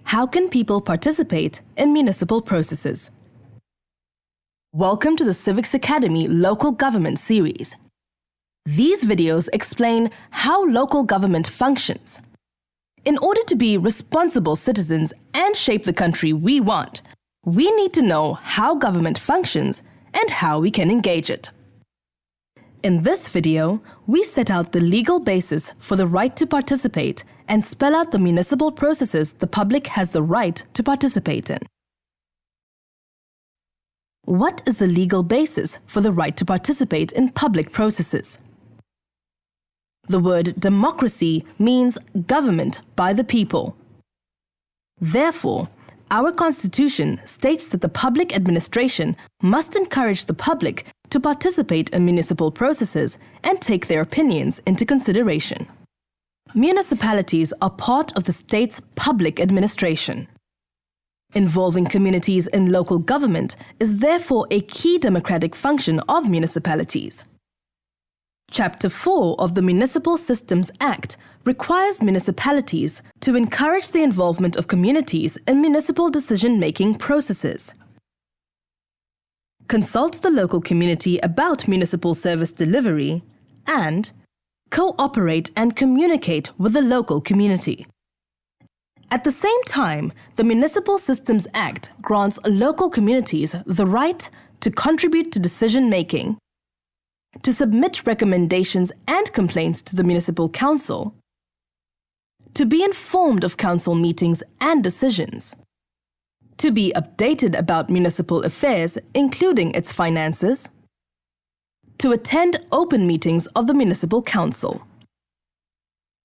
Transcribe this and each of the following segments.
How can people participate in municipal processes? Welcome to the Civics Academy Local Government series. These videos explain how local government functions. In order to be responsible citizens and shape the country we want, we need to know how government functions and how we can engage it. In this video, we set out the legal basis for the right to participate and spell out the municipal processes the public has the right to participate in. What is the legal basis for the right to participate in public processes? The word democracy means government by the people. Therefore, our Constitution states that the public administration must encourage the public to participate in municipal processes and take their opinions into consideration. Municipalities are part of the state's public administration. Involving communities in local government is therefore a key democratic function of municipalities. Chapter 4 of the Municipal Systems Act requires municipalities to encourage the involvement of communities in municipal decision-making processes. Consult the local community about municipal service delivery, and cooperate and communicate with the local community. At the same time, the Municipal Systems Act grants local communities the right to contribute to decision-making, to submit recommendations and complaints to the Municipal Council, to be informed of council meetings and decisions, to be updated about municipal affairs, including its finances, to attend open meetings of the Municipal Council.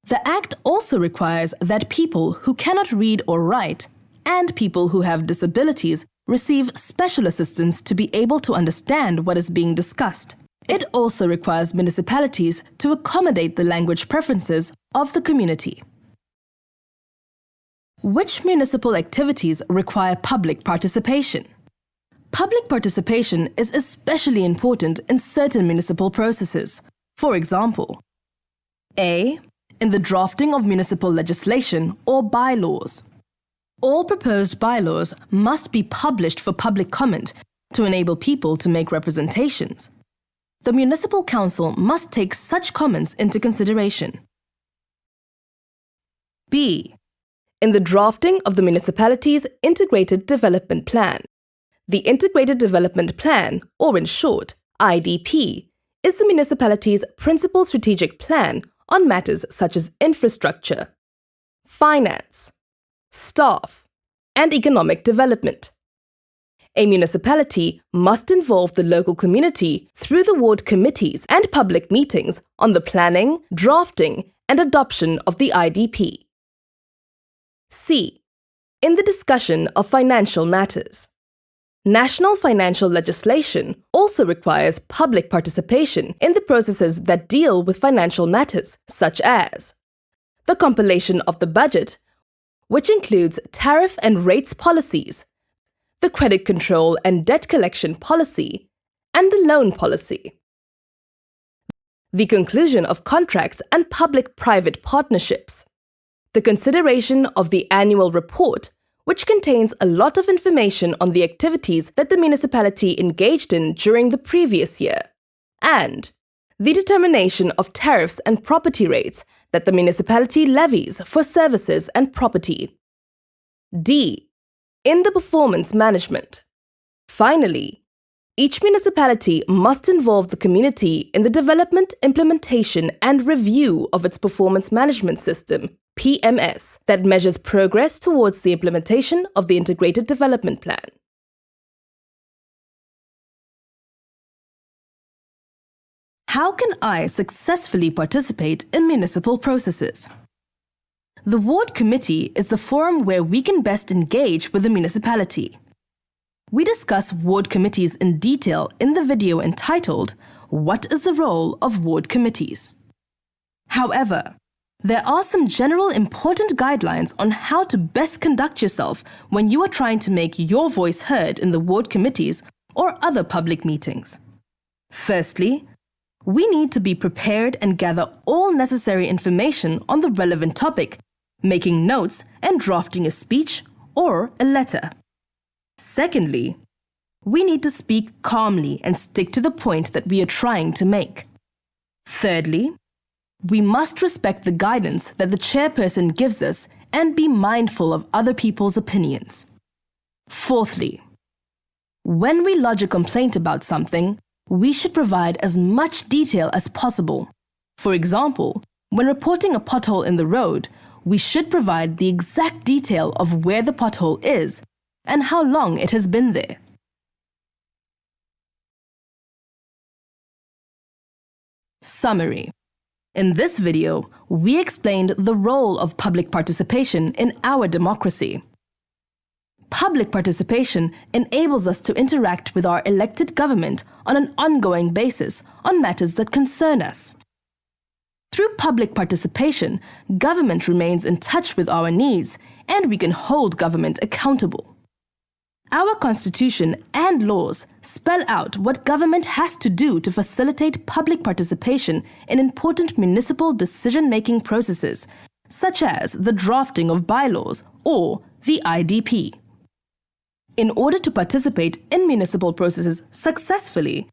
The Act also requires that people who cannot read or write and people who have disabilities receive special assistance to be able to understand what is being discussed. It also requires municipalities to accommodate the language preferences of the community. Which municipal activities require public participation? Public participation is especially important in certain municipal processes. For example, A. In the drafting of municipal legislation or bylaws. All proposed bylaws must be published for public comment to enable people to make representations. The Municipal Council must take such comments into consideration. B. In the drafting of the municipality's Integrated Development Plan. The Integrated Development Plan, or in short, IDP, is the municipality's principal strategic plan on matters such as infrastructure, finance, staff, and economic development. A municipality must involve the local community through the ward committees and public meetings on the planning, drafting, and adoption of the IDP. C. In the discussion of financial matters. National financial legislation also requires public participation in the processes that deal with financial matters, such as the compilation of the budget, which includes tariff and rates policies, the credit control and debt collection policy, and the loan policy. The conclusion of contracts and public-private partnerships. The consideration of the annual report, which contains a lot of information on the activities that the municipality engaged in during the previous year, and the determination of tariffs and property rates that the municipality levies for services and property. D. In the performance management. Finally, each municipality must involve the community in the development, implementation, and review of its performance management system, PMS, that measures progress towards the implementation of the Integrated Development Plan. How can I successfully participate in municipal processes? The Ward Committee is the forum where we can best engage with the municipality. We discuss ward committees in detail in the video entitled, What is the Role of Ward Committees? However, there are some general important guidelines on how to best conduct yourself when you are trying to make your voice heard in the ward committees or other public meetings. Firstly, we need to be prepared and gather all necessary information on the relevant topic, making notes and drafting a speech or a letter. Secondly, we need to speak calmly and stick to the point that we are trying to make. Thirdly, we must respect the guidance that the chairperson gives us and be mindful of other people's opinions. Fourthly, when we lodge a complaint about something, we should provide as much detail as possible. For example, when reporting a pothole in the road, we should provide the exact detail of where the pothole is and how long it has been there. Summary. In this video, we explained the role of public participation in our democracy. Public participation enables us to interact with our elected government on an ongoing basis on matters that concern us. Through public participation, government remains in touch with our needs, and we can hold government accountable. Our Constitution and laws spell out what government has to do to facilitate public participation in important municipal decision-making processes, such as the drafting of bylaws or the IDP. In order to participate in municipal processes successfully,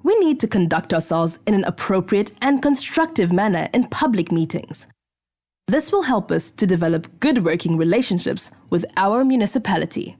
we need to conduct ourselves in an appropriate and constructive manner in public meetings. This will help us to develop good working relationships with our municipality.